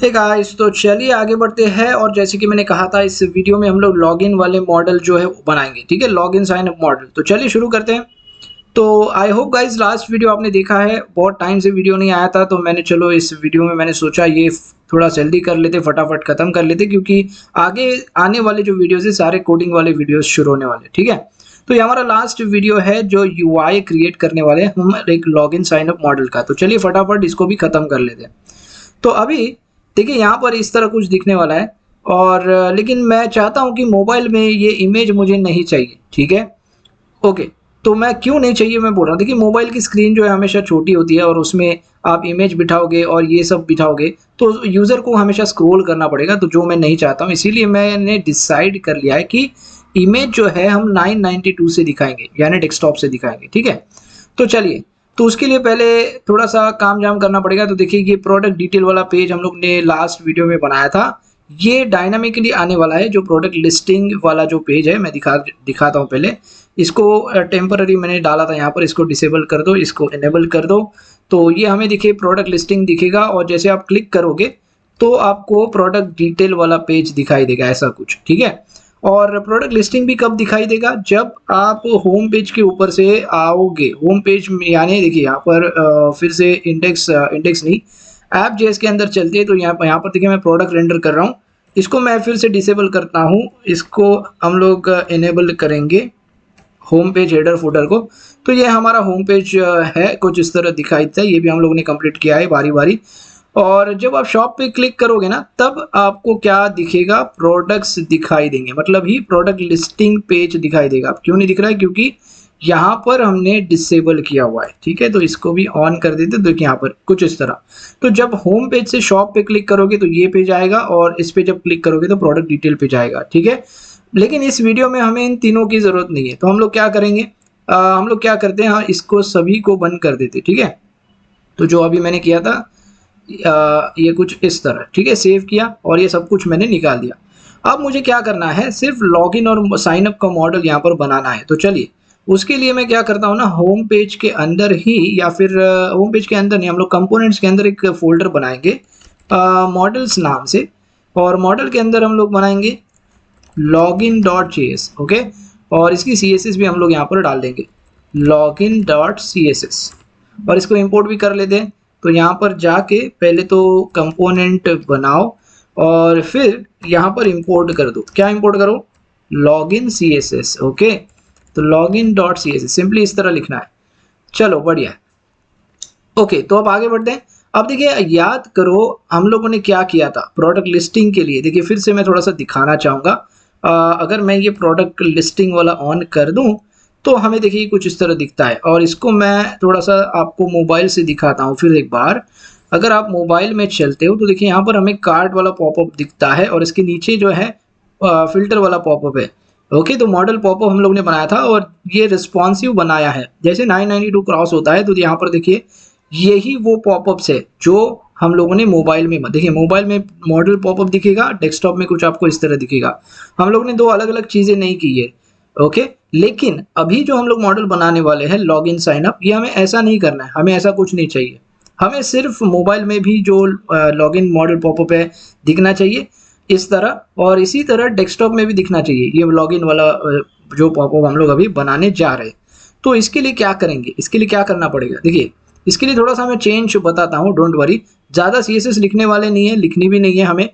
Hey guys, तो चलिए आगे बढ़ते हैं। और जैसे कि मैंने कहा था, इस वीडियो में हम लोग लॉगिन वाले मॉडल जो है वो बनाएंगे। ठीक है, लॉगिन साइन अप मॉडल। तो चलिए शुरू करते हैं। तो I hope guys last video आपने देखा है। बहुत टाइम से वीडियो नहीं आया था, तो मैंने चलो इस वीडियो में मैंने सोचा ये थोड़ा जल्दी कर लेते, फटाफट खत्म कर लेते, क्योंकि आगे आने वाले जो वीडियोस है सारे कोडिंग वाले वीडियोस शुरू होने वाले। ठीक है, तो ये हमारा लास्ट वीडियो है जो यूआई क्रिएट करने वाले हैं हम एक लॉगिन साइन अप मॉडल का। तो चलिए फटाफट इसको भी खत्म कर लेते हैं। तो अभी देखिए यहाँ पर इस तरह कुछ दिखने वाला है। और लेकिन मैं चाहता हूँ कि मोबाइल में ये इमेज मुझे नहीं चाहिए। ठीक है, ओके। तो मैं क्यों नहीं चाहिए मैं बोल रहा हूँ। देखिए मोबाइल की स्क्रीन जो है हमेशा छोटी होती है, और उसमें आप इमेज बिठाओगे और ये सब बिठाओगे तो यूज़र को हमेशा स्क्रॉल करना पड़ेगा, तो जो मैं नहीं चाहता हूँ। इसीलिए मैंने डिसाइड कर लिया है कि इमेज जो है हम 992 से दिखाएंगे, यानी डेस्कटॉप से दिखाएंगे। ठीक है, तो चलिए, तो उसके लिए पहले थोड़ा सा काम जाम करना पड़ेगा। तो देखिए ये प्रोडक्ट डिटेल वाला पेज हम लोग ने लास्ट वीडियो में बनाया था, ये डायनामिकली आने वाला है। जो प्रोडक्ट लिस्टिंग वाला जो पेज है मैं दिखाता हूँ पहले। इसको टेम्पररी मैंने डाला था यहाँ पर, इसको डिसेबल कर दो, इसको इनेबल कर दो। तो ये हमें देखिए प्रोडक्ट लिस्टिंग दिखेगा, और जैसे आप क्लिक करोगे तो आपको प्रोडक्ट डिटेल वाला पेज दिखाई देगा, ऐसा कुछ। ठीक है, और प्रोडक्ट लिस्टिंग भी कब दिखाई देगा, जब आप होम पेज के ऊपर से आओगे। होम पेज में यानी देखिए यहाँ पर फिर से इंडेक्स नहीं, ऐप जेएस के अंदर चलते हैं। तो यहाँ पर देखिए मैं प्रोडक्ट रेंडर कर रहा हूँ, इसको मैं फिर से डिसेबल करता हूँ, इसको हम लोग इनेबल करेंगे होम पेज हेडर फुटर को। तो ये हमारा होम पेज है, कुछ इस तरह दिखाई देता है। ये भी हम लोगों ने कंप्लीट किया है बारी बारी। और जब आप शॉप पे क्लिक करोगे ना, तब आपको क्या दिखेगा, प्रोडक्ट्स दिखाई देंगे, मतलब ही प्रोडक्ट लिस्टिंग पेज दिखाई देगा। अब क्यों नहीं दिख रहा है, क्योंकि यहाँ पर हमने डिसेबल किया हुआ है। ठीक है, तो इसको भी ऑन कर देते। देखिए यहाँ पर कुछ इस तरह। तो जब होम पेज से शॉप पे क्लिक करोगे तो ये पेज आएगा, और इस पे जब क्लिक करोगे तो प्रोडक्ट डिटेल पेज आएगा। ठीक है, लेकिन इस वीडियो में हमें इन तीनों की जरूरत नहीं है। तो हम लोग क्या करेंगे, हम लोग क्या करते हैं, हाँ इसको सभी को बंद कर देते। ठीक है, तो जो अभी मैंने किया था ये कुछ इस तरह। ठीक है, सेव किया और ये सब कुछ मैंने निकाल दिया। अब मुझे क्या करना है, सिर्फ लॉगिन और साइन अप का मॉडल यहाँ पर बनाना है। तो चलिए उसके लिए मैं क्या करता हूँ ना, होम पेज के अंदर ही, या फिर होम पेज के अंदर नहीं, हम लोग कंपोनेंट्स के अंदर एक फोल्डर बनाएंगे मॉडल्स नाम से। और मॉडल के अंदर हम लोग बनाएंगे login.js। ओके, और इसकी CSS भी हम लोग यहाँ पर डाल देंगे, login.css। और इसको इंपोर्ट भी कर लेते हैं। तो यहाँ पर जाके पहले तो कंपोनेंट बनाओ, और फिर यहाँ पर इंपोर्ट कर दो। क्या इंपोर्ट करो, लॉगिन CSS। ओके, तो login.css सिंपली इस तरह लिखना है। चलो बढ़िया। ओके, तो अब आगे बढ़ते हैं। अब देखिए याद करो हम लोगों ने क्या किया था प्रोडक्ट लिस्टिंग के लिए। देखिए फिर से मैं थोड़ा सा दिखाना चाहूँगा। अगर मैं ये प्रोडक्ट लिस्टिंग वाला ऑन कर दूं तो हमें देखिए कुछ इस तरह दिखता है। और इसको मैं थोड़ा सा आपको मोबाइल से दिखाता हूँ फिर एक बार। अगर आप मोबाइल में चलते हो तो देखिए यहाँ पर हमें कार्ट वाला पॉपअप दिखता है, और इसके नीचे जो है फिल्टर वाला पॉपअप है। ओके, तो मॉडल पॉपअप हम लोग ने बनाया था, और ये रिस्पॉन्सिव बनाया है। जैसे 992 क्रॉस होता है तो यहाँ पर देखिए यही वो पॉपअप्स है जो हम लोगों ने मोबाइल में, देखिए मोबाइल में मॉडल पॉपअप दिखेगा, डेस्कटॉप में कुछ आपको इस तरह दिखेगा। हम लोग ने दो अलग अलग चीजें नहीं की है। ओके, लेकिन अभी जो हम लोग मॉडल बनाने वाले हैं लॉगिन साइन अप, ये हमें ऐसा नहीं करना है, हमें ऐसा कुछ नहीं चाहिए। हमें सिर्फ मोबाइल में भी जो लॉगिन मॉडल पॉपअप है दिखना चाहिए इस तरह, और इसी तरह डेस्कटॉप में भी दिखना चाहिए ये लॉगिन वाला जो पॉपअप हम लोग अभी बनाने जा रहे हैं। तो इसके लिए क्या करेंगे, इसके लिए क्या करना पड़ेगा, देखिए इसके लिए थोड़ा सा मैं चेंज बताता हूँ, डोंट वरी। ज़्यादा CSS लिखने वाले नहीं है, लिखनी भी नहीं है, हमें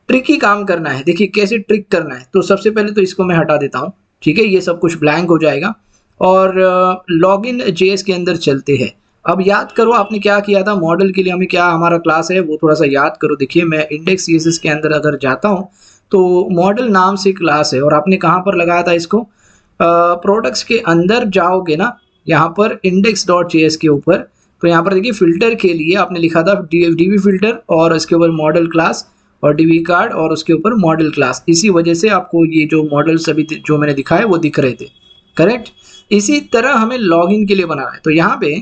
ट्रिकी काम करना है। देखिए कैसे ट्रिक करना है। तो सबसे पहले तो इसको मैं हटा देता हूँ। ठीक है, ये सब कुछ ब्लैंक हो जाएगा, और लॉगिन JS के अंदर चलते हैं। अब याद करो आपने क्या किया था, मॉडल के लिए हमें क्या हमारा क्लास है वो थोड़ा सा याद करो। देखिए मैं इंडेक्स CSS के अंदर अगर जाता हूँ तो मॉडल नाम से क्लास है, और आपने कहाँ पर लगाया था इसको, प्रोडक्ट्स के अंदर जाओगे ना, यहाँ पर index.js के ऊपर। तो यहाँ पर देखिए फिल्टर के लिए आपने लिखा था DB फिल्टर, और उसके ऊपर मॉडल क्लास और DB कार्ड, और उसके ऊपर मॉडल क्लास। इसी वजह से आपको ये जो मॉडल्स अभी जो मैंने दिखाए वो दिख रहे थे, करेक्ट। इसी तरह हमें लॉगिन के लिए बनाना है। तो यहाँ पे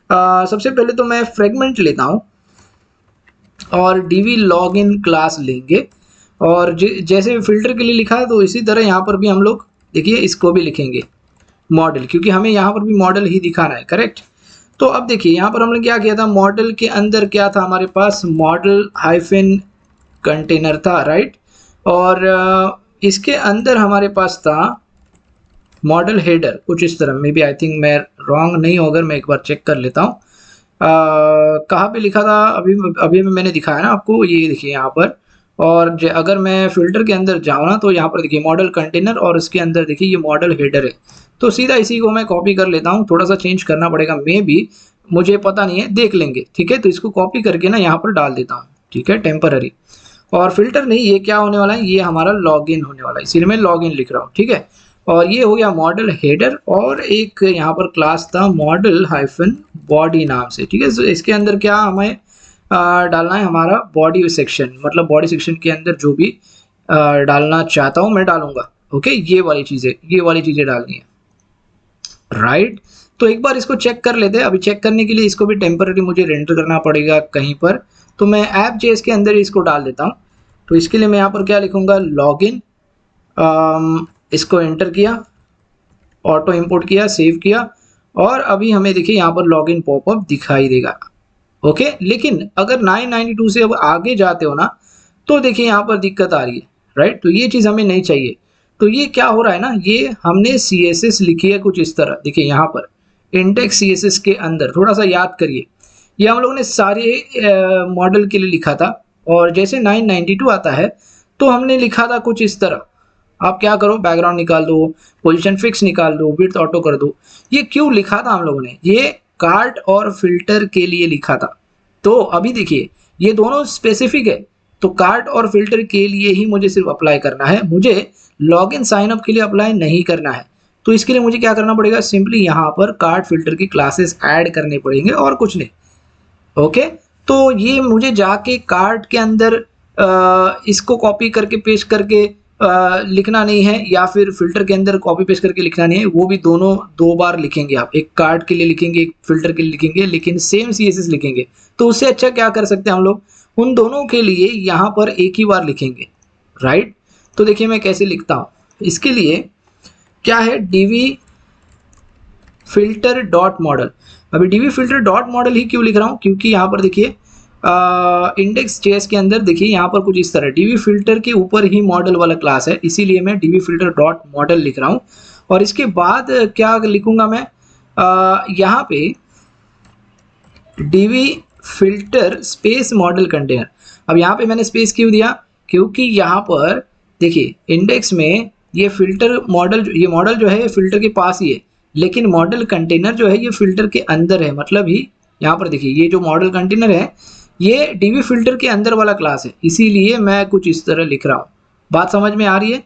सबसे पहले तो मैं फ्रेगमेंट लेता हूँ, और DB लॉगिन क्लास लेंगे, और जैसे फिल्टर के लिए लिखा है तो इसी तरह यहाँ पर भी हम लोग देखिए इसको भी लिखेंगे मॉडल, क्योंकि हमें यहाँ पर भी मॉडल ही दिखाना है, करेक्ट। तो अब देखिए यहाँ पर हमने क्या किया था, मॉडल के अंदर क्या था हमारे पास, मॉडल हाइफन कंटेनर था, राइट। और इसके अंदर हमारे पास था मॉडल हेडर, कुछ इस तरह। मे बी आई थिंक मैं रॉन्ग नहीं हूँ, अगर मैं एक बार चेक कर लेता हूँ कहाँ पे लिखा था। अभी अभी मैंने दिखाया ना आपको, ये देखिए यहाँ पर। और अगर मैं फिल्टर के अंदर जाऊँ ना, तो यहाँ पर देखिए मॉडल कंटेनर, और इसके अंदर देखिए ये मॉडल हेडर है। तो सीधा इसी को मैं कॉपी कर लेता हूँ, थोड़ा सा चेंज करना पड़ेगा मे बी, मुझे पता नहीं है, देख लेंगे, ठीक है। तो इसको कॉपी करके ना यहाँ पर डाल देता हूँ, ठीक है, टेम्पररी। और फिल्टर नहीं, ये क्या होने वाला है, ये हमारा लॉगिन होने वाला है, इसीलिए मैं लॉगिन लिख रहा हूँ, ठीक है। और ये हो गया मॉडल हेडर, और एक यहाँ पर क्लास था मॉडल हाइफन बॉडी नाम से, ठीक है। तो इसके अंदर क्या हमें डालना है, हमारा बॉडी सेक्शन, मतलब बॉडी सेक्शन के अंदर जो भी डालना चाहता हूँ मैं डालूंगा, ओके। ये वाली चीज़ें डालनी है, राइट। तो एक बार इसको चेक कर लेते हैं। अभी चेक करने के लिए इसको भी टेम्पररी मुझे रेंडर करना पड़ेगा कहीं पर, तो मैं ऐप जेएस के अंदर इसको डाल देता हूँ। तो इसके लिए मैं यहाँ पर क्या लिखूँगा, लॉगिन, इसको एंटर किया, ऑटो इंपोर्ट किया, सेव किया, और अभी हमें देखिए यहाँ पर लॉगिन पॉपअप दिखाई देगा, ओके। लेकिन अगर 992 से अब आगे जाते हो ना, तो देखिए यहाँ पर दिक्कत आ रही है, राइट। तो ये चीज़ हमें नहीं चाहिए। तो ये क्या हो रहा है ना, ये हमने CSS लिखी है कुछ इस तरह, देखिए यहाँ पर इंडेक्स CSS के अंदर, थोड़ा सा याद करिए, ये हम लोगों ने सारे मॉडल के लिए लिखा था। और जैसे 992 आता है तो हमने लिखा था कुछ इस तरह। आप क्या करो, बैकग्राउंड निकाल दो, पोजीशन फिक्स निकाल दो, विड्थ ऑटो कर दो। ये क्यों लिखा था हम लोगों ने, ये कार्ट और फिल्टर के लिए लिखा था। तो अभी देखिए ये दोनों स्पेसिफिक है, तो कार्ट और फिल्टर के लिए ही मुझे सिर्फ अप्लाई करना है, मुझे लॉगिन साइन अप के लिए अप्लाई नहीं करना है। तो इसके लिए मुझे क्या करना पड़ेगा, सिंपली यहाँ पर कार्ट फिल्टर की क्लासेस ऐड करने पड़ेंगे और कुछ नहीं, ओके। तो ये मुझे जाके कार्ट के अंदर इसको कॉपी करके पेस्ट करके लिखना नहीं है, या फिर फिल्टर के अंदर कॉपी पेस्ट करके लिखना नहीं है। वो भी दोनों दो बार लिखेंगे आप, एक कार्ट के लिए लिखेंगे, एक फिल्टर के लिए लिखेंगे, लेकिन सेम CSS लिखेंगे। तो उससे अच्छा क्या कर सकते हैं हम लोग, उन दोनों के लिए यहाँ पर एक ही बार लिखेंगे, राइट। तो देखिए मैं कैसे लिखता हूँ, इसके लिए क्या है, डीवी फिल्टर डॉट मॉडल। अभी डीवी फिल्टर डॉट मॉडल ही क्यों लिख रहा हूँ, क्योंकि यहाँ पर देखिए इंडेक्स जेएस के अंदर देखिए यहाँ पर कुछ इस तरह डीवी फिल्टर के ऊपर ही मॉडल वाला क्लास है, इसीलिए मैं डीवी फिल्टर डॉट मॉडल लिख रहा हूँ। और इसके बाद क्या लिखूंगा मैं, यहाँ पे div filter space modal container. अब यहाँ पे मैंने स्पेस क्यों दिया, क्योंकि यहाँ पर देखिए इंडेक्स में ये फिल्टर मॉडल, ये मॉडल जो है फिल्टर के पास ही है, लेकिन मॉडल कंटेनर जो है ये फिल्टर के अंदर है। मतलब ही यहाँ पर देखिए ये जो मॉडल कंटेनर है ये डीवी फिल्टर के अंदर वाला क्लास है, इसीलिए मैं कुछ इस तरह लिख रहा हूँ। बात समझ में आ रही है,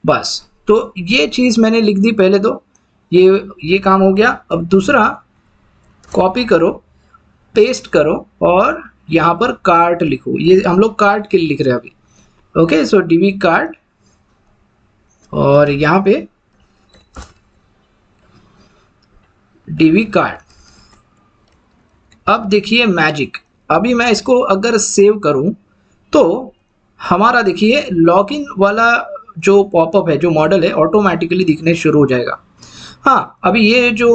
बस। तो ये चीज़ मैंने लिख दी पहले, तो ये काम हो गया। अब दूसरा, कॉपी करो, पेस्ट करो, और यहाँ पर कार्ट लिखो। ये हम लोग कार्ट के लिए लिख रहे हैं अभी, ओके। सो डीवी कार्ट, और यहाँ पे डीवी कार्ट। अब देखिए मैजिक, अभी मैं इसको अगर सेव करूं तो हमारा देखिए लॉगिन वाला जो पॉपअप है, जो मॉडल है, ऑटोमेटिकली दिखने शुरू हो जाएगा। हाँ, अभी ये जो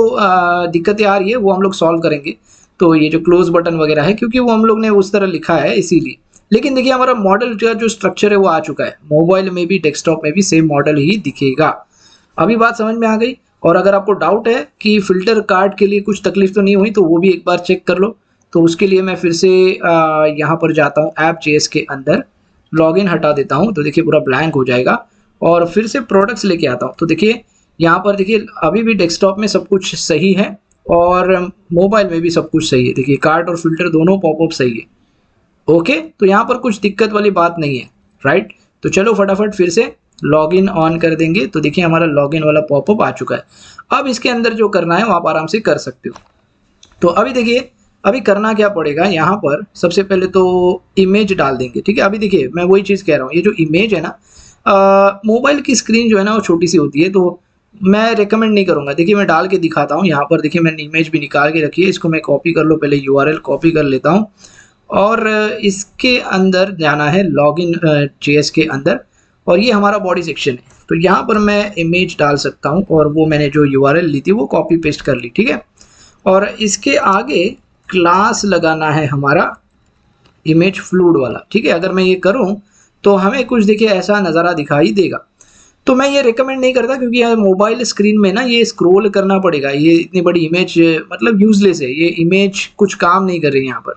दिक्कतें आ रही है वो हम लोग सॉल्व करेंगे। तो ये जो क्लोज बटन वगैरह है, क्योंकि वो हम लोग ने उस तरह लिखा है इसीलिए। लेकिन देखिए हमारा मॉडल का जो स्ट्रक्चर है वो आ चुका है, मोबाइल में भी डेस्कटॉप में भी सेम मॉडल ही दिखेगा। अभी बात समझ में आ गई। और अगर आपको डाउट है कि फिल्टर कार्ड के लिए कुछ तकलीफ तो नहीं हुई, तो वो भी एक बार चेक कर लो। तो उसके लिए मैं फिर से यहाँ पर जाता हूँ, ऐप जेएस के अंदर लॉगिन हटा देता हूँ, तो देखिए पूरा ब्लैंक हो जाएगा। और फिर से प्रोडक्ट्स लेके आता हूँ, तो देखिए यहाँ पर देखिए अभी भी डेस्कटॉप में सब कुछ सही है और मोबाइल में भी सब कुछ सही है। देखिए कार्ट और फिल्टर दोनों पॉपअप सही है, ओके। तो यहाँ पर कुछ दिक्कत वाली बात नहीं है, राइट। तो चलो फटाफट फिर से लॉगिन ऑन कर देंगे, तो देखिए हमारा लॉगिन वाला पॉपअप आ चुका है। अब इसके अंदर जो करना है वो आप आराम से कर सकते हो। तो अभी देखिए अभी करना क्या पड़ेगा, यहाँ पर सबसे पहले तो इमेज डाल देंगे, ठीक है। अभी देखिए मैं वही चीज़ कह रहा हूँ, ये जो इमेज है ना, मोबाइल की स्क्रीन जो है ना वो छोटी सी होती है, तो मैं रेकमेंड नहीं करूँगा। देखिए मैं डाल के दिखाता हूँ, यहाँ पर देखिए मैंने इमेज भी निकाल के रखी है। इसको मैं कॉपी कर लो, पहले URL कॉपी कर लेता हूँ, और इसके अंदर जाना है लॉगिन जेएस के अंदर, और ये हमारा बॉडी सेक्शन है। तो यहाँ पर मैं इमेज डाल सकता हूँ, और वो मैंने जो URL ली थी वो कॉपी पेस्ट कर ली, ठीक है। और इसके आगे क्लास लगाना है हमारा इमेज फ्लूइड वाला, ठीक है। अगर मैं ये करूं तो हमें कुछ देखिए ऐसा नज़ारा दिखाई देगा। तो मैं ये रिकमेंड नहीं करता क्योंकि यार मोबाइल स्क्रीन में ना ये स्क्रॉल करना पड़ेगा, ये इतनी बड़ी इमेज मतलब यूजलेस है, ये इमेज कुछ काम नहीं कर रही यहाँ पर,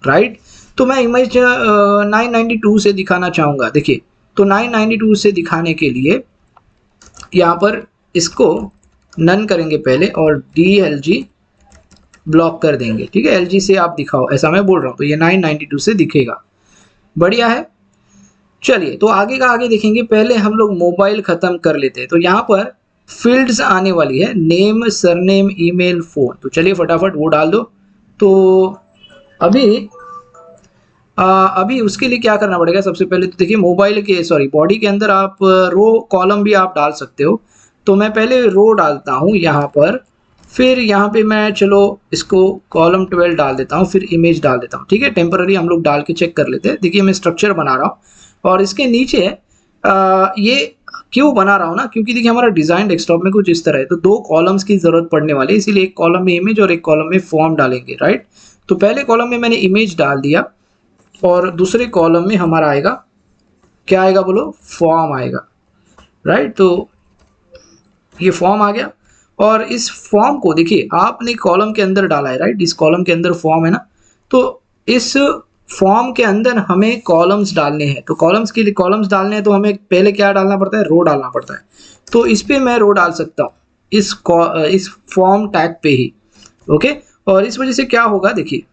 राइट। तो मैं इमेज 992 से दिखाना चाहूँगा। देखिए तो 992 से दिखाने के लिए यहाँ पर इसको नन करेंगे पहले और DLG ब्लॉक कर देंगे, ठीक है। LG से आप दिखाओ ऐसा मैं बोल रहा हूँ, तो ये 992 से दिखेगा, बढ़िया है। चलिए तो आगे का आगे देखेंगे, पहले हम लोग मोबाइल ख़त्म कर लेते हैं। तो यहाँ पर फील्ड्स आने वाली है, नेम, सरनेम, ईमेल, फ़ोन। तो चलिए फटाफट वो डाल दो। तो अभी उसके लिए क्या करना पड़ेगा, सबसे पहले तो देखिए मोबाइल के बॉडी के अंदर आप रो कॉलम भी आप डाल सकते हो। तो मैं पहले रो डालता हूँ यहाँ पर, फिर यहाँ पे मैं चलो इसको कॉलम 12 डाल देता हूँ, फिर इमेज डाल देता हूँ, ठीक है। टेम्पररी हम लोग डाल के चेक कर लेते हैं। देखिए मैं स्ट्रक्चर बना रहा हूँ और इसके नीचे ये क्यों बना रहा हूँ ना, क्योंकि देखिए हमारा डिज़ाइन डेस्कटॉप में कुछ इस तरह है, तो 2 कॉलम्स की ज़रूरत पड़ने वाली है, इसीलिए एक कॉलम में इमेज और एक कॉलम में फॉर्म डालेंगे, राइट। तो पहले कॉलम में मैंने इमेज डाल दिया और दूसरे कॉलम में हमारा आएगा, क्या आएगा बोलो, फॉर्म आएगा, राइट। तो ये फॉर्म आ गया और इस फॉर्म को देखिए आपने कॉलम के अंदर डाला है, राइट। इस कॉलम के अंदर फॉर्म है ना, तो इस फॉर्म के अंदर हमें कॉलम्स डालने हैं। तो कॉलम्स के लिए कॉलम्स डालने हैं तो हमें पहले क्या डालना पड़ता है, रो डालना पड़ता है। तो इस पे मैं रो डाल सकता हूँ, इस फॉर्म टैग पे ही, ओके। और इस वजह से क्या होगा, देखिए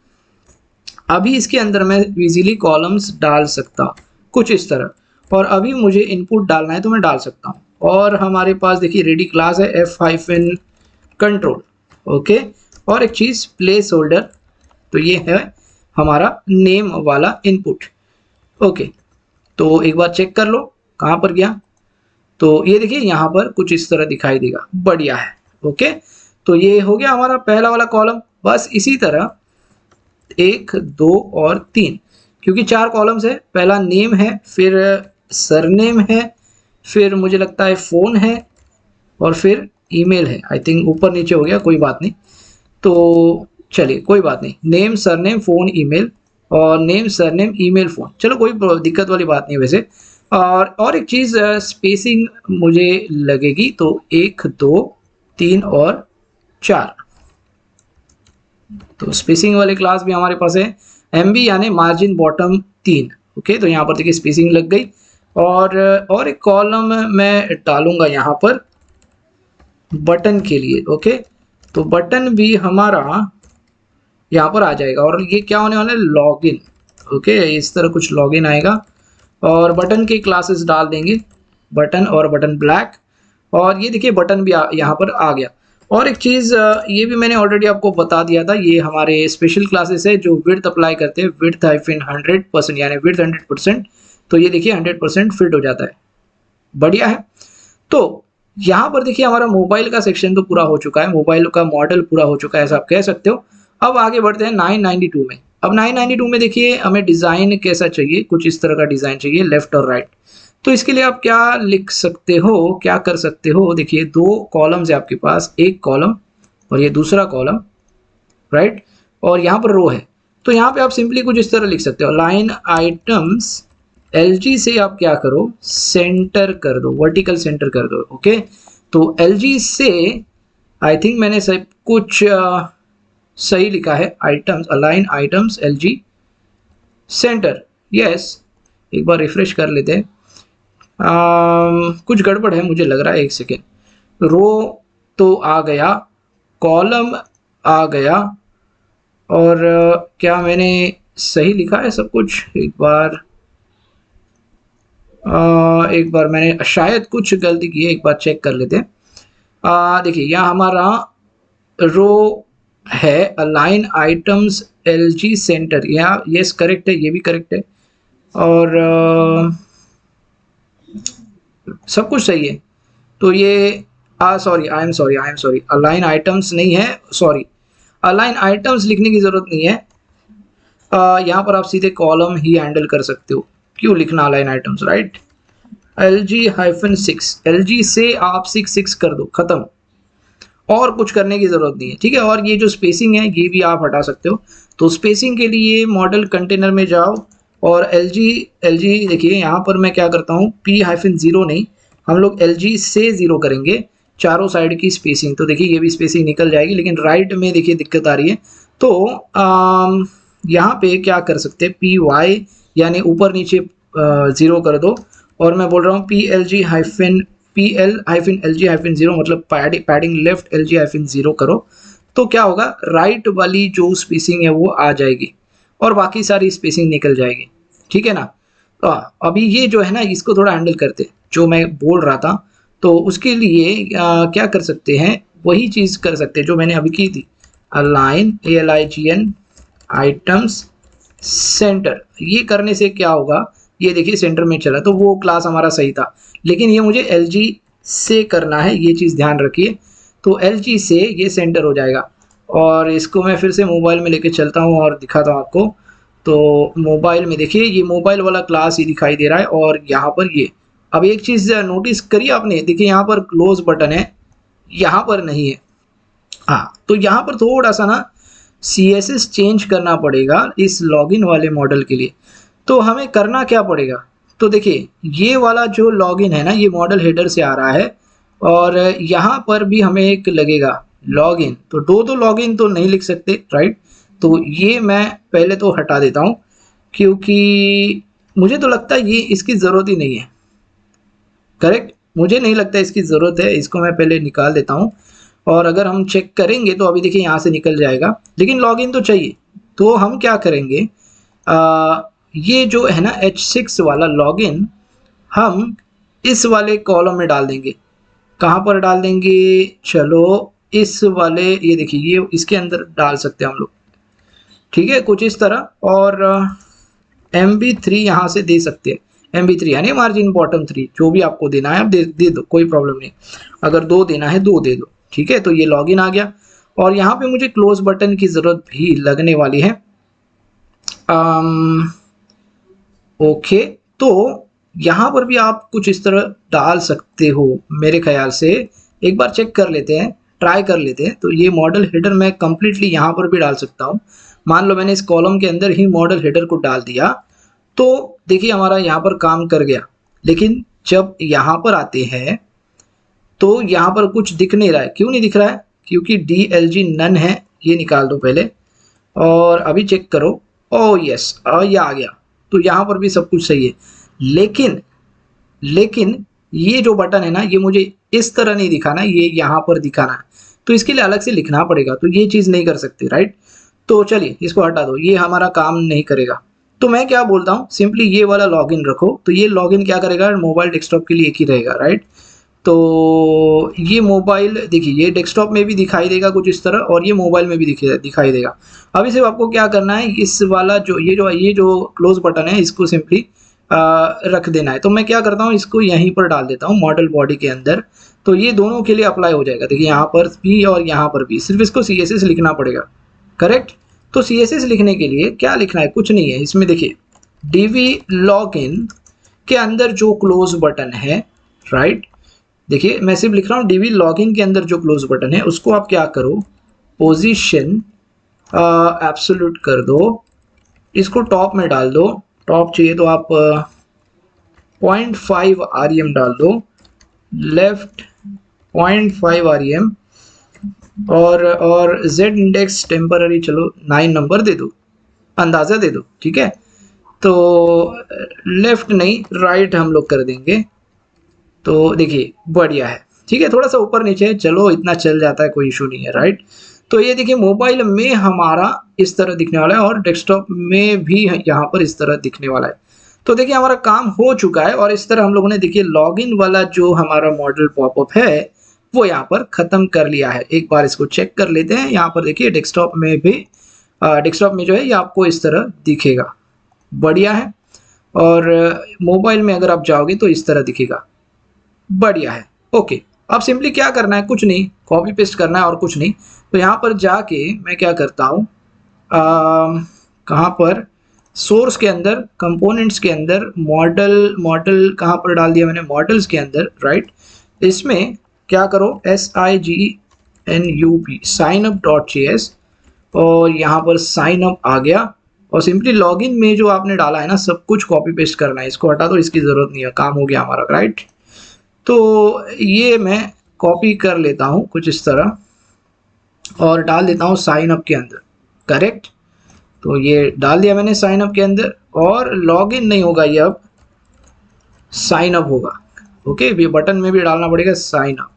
अभी इसके अंदर मैं इजीली कॉलम्स डाल सकता हूँ कुछ इस तरह, और अभी मुझे इनपुट डालना है तो मैं डाल सकता हूँ। और हमारे पास देखिए रेडी क्लास है F-control, ओके। और एक चीज़ प्लेस होल्डर, तो ये है हमारा नेम वाला इनपुट, ओके। तो एक बार चेक कर लो कहाँ पर गया, तो ये देखिए यहाँ पर कुछ इस तरह दिखाई देगा, बढ़िया है, ओके। तो ये हो गया हमारा पहला वाला कॉलम। बस इसी तरह 1, 2 और 3, क्योंकि 4 कॉलम्स है, पहला नेम है, फिर सरनेम है, फिर मुझे लगता है फ़ोन है और फिर ईमेल है। आई थिंक ऊपर नीचे हो गया, कोई बात नहीं। तो चलिए कोई बात नहीं, नेम, सरनेम, फ़ोन, ईमेल, और नेम, सरनेम, ईमेल, फ़ोन, चलो कोई दिक्कत वाली बात नहीं वैसे। और एक चीज़ स्पेसिंग मुझे लगेगी, तो 1, 2, 3 और 4। तो स्पेसिंग वाले क्लास भी हमारे पास है, MB यानी मार्जिन बॉटम 3, ओके। तो यहाँ पर देखिए स्पेसिंग लग गई। और एक कॉलम मैं डालूंगा यहाँ पर बटन के लिए, ओके। तो बटन भी हमारा यहाँ पर आ जाएगा और ये क्या होने वाला है, लॉगिन, ओके। इस तरह कुछ लॉगिन आएगा और बटन के क्लासेस डाल देंगे, बटन और बटन ब्लैक। और ये देखिए बटन भी यहाँ पर आ गया। और एक चीज़ ये भी मैंने ऑलरेडी आपको बता दिया था, ये हमारे स्पेशल क्लासेस है जो विड्थ अप्लाई करते हैं, विड्थ -100% यानी विड्थ 100%। तो ये देखिए 100% फिट हो जाता है, बढ़िया है। तो यहाँ पर देखिए हमारा मोबाइल का सेक्शन तो पूरा हो चुका है, मोबाइल का मॉडल पूरा हो चुका है, ऐसा आप कह सकते हो। अब आगे बढ़ते हैं 992 में। अब 992 में देखिए हमें डिज़ाइन कैसा चाहिए, कुछ इस तरह का डिज़ाइन चाहिए, लेफ्ट और राइट। तो इसके लिए आप क्या लिख सकते हो, क्या कर सकते हो, देखिए 2 कॉलम्स है आपके पास, एक कॉलम और ये दूसरा कॉलम, राइट। और यहाँ पर रो है, तो यहाँ पे आप सिंपली कुछ इस तरह लिख सकते हो, लाइन आइटम्स LG से आप क्या करो, सेंटर कर दो, वर्टिकल सेंटर कर दो, ओके। तो LG से आई थिंक मैंने सब कुछ सही लिखा है, items, align items LG centre, yes. एक बार रिफ्रेश कर लेते हैं, कुछ गड़बड़ है मुझे लग रहा है, एक सेकेंड। रो तो आ गया, कॉलम आ गया, और क्या मैंने सही लिखा है सब कुछ, एक बार मैंने शायद कुछ गलती की है, एक बार चेक कर लेते हैं। देखिए यहाँ हमारा रो है अलाइन आइटम्स LG सेंटर, यहाँ यस करेक्ट है, ये भी करेक्ट है, और सब कुछ सही है। तो ये sorry, I am sorry, align items नहीं है, सॉरी, अलाइन आइटम्स लिखने की ज़रूरत नहीं है। यहाँ पर आप सीधे कॉलम ही हैंडल कर सकते हो, क्यों लिखना align items, right. LG-6, LG से आप 6 कर दो, ख़त्म। और कुछ करने की ज़रूरत नहीं है, ठीक है। और ये जो स्पेसिंग है ये भी आप हटा सकते हो। तो स्पेसिंग के लिए मॉडल कंटेनर में जाओ और एल जी देखिए यहाँ पर मैं क्या करता हूँ, P-0 नहीं, हम लोग LG से 0 करेंगे चारों साइड की स्पेसिंग। तो देखिए ये भी स्पेसिंग निकल जाएगी, लेकिन राइट में देखिए दिक्कत आ रही है। तो यहाँ पे क्या कर सकते हैं, PY यानी ऊपर नीचे 0 कर दो। और मैं बोल रहा हूँ PL-LG-0 मतलब पैडिंग लेफ्ट LG-0 करो। तो क्या होगा, राइट वाली जो स्पेसिंग है वो आ जाएगी और बाकी सारी स्पेसिंग निकल जाएगी, ठीक है ना। तो अभी ये जो है ना, इसको थोड़ा हैंडल करते, जो मैं बोल रहा था। तो उसके लिए क्या कर सकते हैं, वही चीज़ कर सकते हैं जो मैंने अभी की थी, अलाइन ALIGN आइटम्स सेंटर। ये करने से क्या होगा, ये देखिए सेंटर में चला, तो वो क्लास हमारा सही था। लेकिन ये मुझे LG से करना है, ये चीज़ ध्यान रखिए। तो LG से ये सेंटर हो जाएगा। और इसको मैं फिर से मोबाइल में लेके चलता हूँ और दिखाता हूँ आपको। तो मोबाइल में देखिए ये मोबाइल वाला क्लास ही दिखाई दे रहा है, और यहाँ पर ये, अब एक चीज़ नोटिस करिए आपने, देखिए यहाँ पर क्लोज बटन है, यहाँ पर नहीं है। हाँ, तो यहाँ पर थोड़ा सा ना CSS चेंज करना पड़ेगा इस लॉगिन वाले मॉडल के लिए। तो हमें करना क्या पड़ेगा, तो देखिए ये वाला जो लॉगिन है ना, ये मॉडल हेडर से आ रहा है, और यहाँ पर भी हमें एक लगेगा लॉगिन। तो दो लॉगिन तो नहीं लिख सकते, राइट। तो ये मैं पहले तो हटा देता हूँ, क्योंकि मुझे तो लगता है ये इसकी ज़रूरत ही नहीं है। करेक्ट, मुझे नहीं लगता इसकी ज़रूरत है, इसको मैं पहले निकाल देता हूँ। और अगर हम चेक करेंगे तो अभी देखिए यहाँ से निकल जाएगा, लेकिन लॉगिन तो चाहिए। तो हम क्या करेंगे, ये जो है ना H6 वाला लॉगिन, हम इस वाले कॉलम में डाल देंगे। कहाँ पर डाल देंगे, चलो इस वाले, ये देखिए ये इसके अंदर डाल सकते हैं हम लोग, ठीक है, कुछ इस तरह। और MB3 यहाँ से दे सकते हैं, MB3 यानी मार्जिन बॉटम 3, जो भी आपको देना है आप दे दो, कोई प्रॉब्लम नहीं। अगर 2 देना है 2 दे दो, ठीक है। तो ये लॉगिन आ गया, और यहाँ पे मुझे क्लोज बटन की ज़रूरत भी लगने वाली है। ओके, तो यहाँ पर भी आप कुछ इस तरह डाल सकते हो मेरे ख्याल से। एक बार चेक कर लेते हैं, ट्राई कर लेते हैं। तो ये मॉडल हेडर मैं कम्प्लीटली यहाँ पर भी डाल सकता हूँ। मान लो मैंने इस कॉलम के अंदर ही मॉडल हेडर को डाल दिया, तो देखिए हमारा यहाँ पर काम कर गया। लेकिन जब यहाँ पर आते हैं तो यहाँ पर कुछ दिख नहीं रहा है। क्यों नहीं दिख रहा है, क्योंकि DLG नन है, ये निकाल दो पहले। और अभी चेक करो, ओह यस, ये आ गया। तो यहाँ पर भी सब कुछ सही है, लेकिन ये जो बटन है ना, ये मुझे इस तरह नहीं दिखाना, ये यहाँ पर दिखाना है। तो इसके लिए अलग से लिखना पड़ेगा, तो ये चीज़ नहीं कर सकते, राइट। तो चलिए इसको हटा दो, ये हमारा काम नहीं करेगा। तो मैं क्या बोलता हूँ, सिंपली ये वाला लॉगिन रखो। तो ये लॉगिन क्या करेगा, मोबाइल डेस्कटॉप के लिए एक ही रहेगा, राइट। तो ये मोबाइल देखिए, ये डेस्कटॉप में भी दिखाई देगा कुछ इस तरह, और ये मोबाइल में भी दिखाई देगा। अभी सिर्फ आपको क्या करना है, इस वाला जो ये जो क्लोज बटन है, इसको सिंपली रख देना है। तो मैं क्या करता हूँ, इसको यहीं पर डाल देता हूँ मॉडल बॉडी के अंदर। तो ये दोनों के लिए अप्लाई हो जाएगा। देखिए यहाँ पर भी और यहाँ पर भी, सिर्फ इसको CSS लिखना पड़ेगा, करेक्ट। तो CSS लिखने के लिए क्या लिखना है, कुछ नहीं है इसमें। देखिए DV लॉगिन के अंदर जो क्लोज बटन है, राइट, देखिए मैं सिर्फ लिख रहा हूँ DV लॉगिन के अंदर जो क्लोज बटन है, उसको आप क्या करो, पोजीशन एब्सोल्यूट कर दो, इसको टॉप में डाल दो। टॉप चाहिए तो आप 0.5 REM डाल दो, लेफ्ट 0.5 REM, और Z इंडेक्स टेम्पररी चलो 9 नंबर दे दो, अंदाज़ा दे दो, ठीक है। तो लेफ्ट नहीं राइट हम लोग कर देंगे। तो देखिए बढ़िया है, ठीक है। थोड़ा सा ऊपर नीचे चलो, इतना चल जाता है, कोई इशू नहीं है, राइट। तो ये देखिए मोबाइल में हमारा इस तरह दिखने वाला है, और डेस्कटॉप में भी यहाँ पर इस तरह दिखने वाला है। तो देखिए हमारा काम हो चुका है, और इस तरह हम लोगों ने देखिए लॉगिन वाला जो हमारा मॉडल पॉपअप है वो यहाँ पर ख़त्म कर लिया है। एक बार इसको चेक कर लेते हैं। यहाँ पर देखिए डेस्कटॉप में भी, डेस्कटॉप में जो है ये आपको इस तरह दिखेगा, बढ़िया है। और मोबाइल में अगर आप जाओगे तो इस तरह दिखेगा, बढ़िया है। ओके, अब सिंपली क्या करना है, कुछ नहीं, कॉपी पेस्ट करना है और कुछ नहीं। तो यहाँ पर जाके मैं क्या करता हूँ, कहाँ पर, सोर्स के अंदर, कंपोनेंट्स के अंदर, मॉडल कहाँ पर डाल दिया मैंने, मॉडल्स के अंदर, राइट। इसमें क्या करो, SIG NUP signup.js और यहाँ पर साइन अप आ गया और सिंपली लॉगिन में जो आपने डाला है ना सब कुछ कॉपी पेस्ट करना है। इसको हटा दो, इसकी ज़रूरत नहीं है, काम हो गया हमारा, राइट। तो ये मैं कॉपी कर लेता हूँ कुछ इस तरह और डाल देता हूँ साइन अप के अंदर, करेक्ट। तो ये डाल दिया मैंने साइन अप के अंदर और लॉगिन नहीं होगा ये, अब साइन अप होगा। ओके, ये बटन में भी डालना पड़ेगा साइन अप,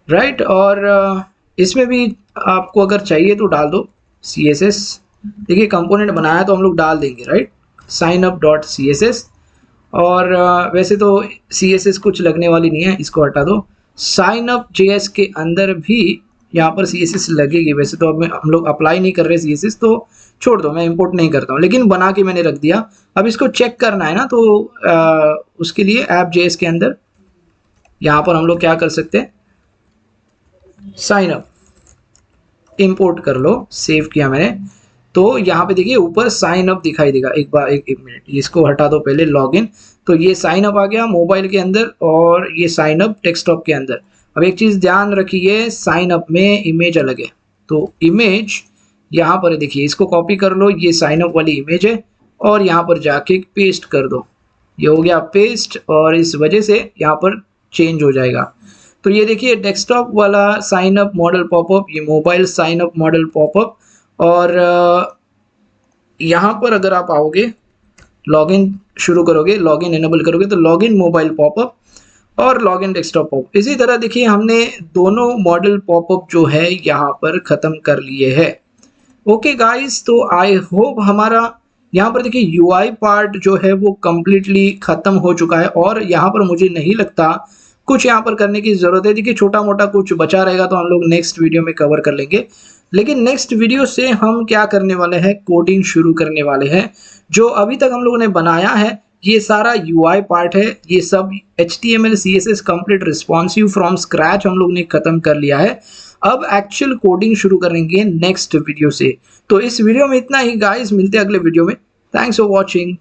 राइट। और इसमें भी आपको अगर चाहिए तो डाल दो CSS। देखिए कंपोनेंट बनाया तो हम लोग डाल देंगे, राइट, signup.css। और वैसे तो CSS कुछ लगने वाली नहीं है, इसको हटा दो। signup.js के अंदर भी यहाँ पर CSS लगेगी। वैसे तो अब हम लोग अप्लाई नहीं कर रहे CSS, तो छोड़ दो, मैं इंपोर्ट नहीं करता हूँ, लेकिन बना के मैंने रख दिया। अब इसको चेक करना है ना, तो उसके लिए app.js के अंदर यहाँ पर हम लोग क्या कर सकते हैं, साइन अप इंपोर्ट कर लो। सेव किया मैंने, तो यहाँ पे देखिए ऊपर साइन अप दिखाई देगा। एक बार एक मिनट, इसको हटा दो पहले, लॉगिन। तो ये साइन अप आ गया मोबाइल के अंदर और ये साइन अप डेस्कटॉप के अंदर। अब एक चीज़ ध्यान रखिए, साइन अप में इमेज अलग है, तो इमेज यहाँ पर देखिए, इसको कॉपी कर लो, ये साइन अप वाली इमेज है और यहाँ पर जाके पेस्ट कर दो। ये हो गया पेस्ट और इस वजह से यहाँ पर चेंज हो जाएगा। तो ये देखिए डेस्कटॉप वाला साइन अप मॉडल पॉपअप, ये mobile sign up modal popup. और यहाँ पर अगर आप आओगे, लॉगिन शुरू करोगे, लॉगिन इनेबल करोगे तो लॉगिन मोबाइल पॉपअप और लॉगिन डेस्कटॉप पॉपअप। इसी तरह देखिए हमने दोनों मॉडल पॉपअप जो है यहाँ पर ख़त्म कर लिए हैं। ओके गाइस, तो आई होप हमारा यहाँ पर देखिए UI पार्ट जो है वो कम्प्लीटली ख़त्म हो चुका है और यहाँ पर मुझे नहीं लगता कुछ यहाँ पर करने की ज़रूरत है। देखिए छोटा मोटा कुछ बचा रहेगा तो हम लोग नेक्स्ट वीडियो में कवर कर लेंगे, लेकिन नेक्स्ट वीडियो से हम क्या करने वाले हैं, कोडिंग शुरू करने वाले हैं। जो अभी तक हम लोगों ने बनाया है ये सारा UI पार्ट है, ये सब HTML CSS complete responsive from scratch हम लोग ने ख़त्म कर लिया है। अब एक्चुअल कोडिंग शुरू करेंगे नेक्स्ट वीडियो से। तो इस वीडियो में इतना ही गाइस, मिलते हैं अगले वीडियो में। Thanks for watching.